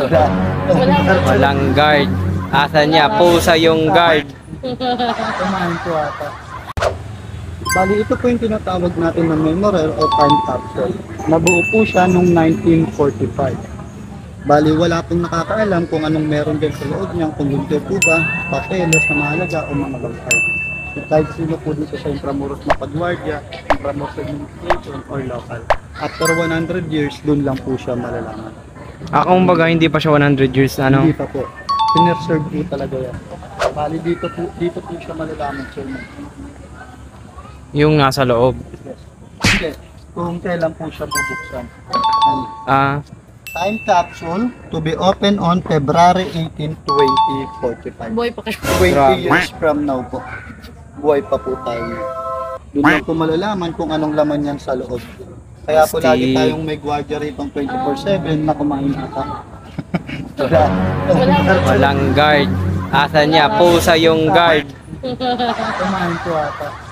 Wala. Walang guard. Asa niya? Pusa yung guard. Kumain ko ata. Bali, ito po yung tinatawag natin na memorial o time capsule. Nabuo po siya noong 1945. Bali, wala pong nakakaalam kung anong meron din sa loob niya, kung hindi po ba, papeles na mahalaga o mga bangkay. Kahit sino po dito sa Intramuros na pagwardya, Intramuros Administration or local. After 100 years, dun lang po siya malalaman. Kumbaga hindi pa siya 100 years Hindi pa po. Pinerserve po talaga yan. Bali, dito po siya malalaman, sir. yung nasa loob. Yes. Hindi. Kung kailan po siya bubuksan. Time capsule to be open on February 18, 2045. Boy pa kayo. 20 years from now po. Buhay pa po tayo. Doon lang po malalaman kung anong laman yan sa loob. Kaya po lagi tayong may gwardiya rito 24/7 na kumain ata. Wala. Walang guard. Asa niya? Pusa yung guard. Kumain ko ata.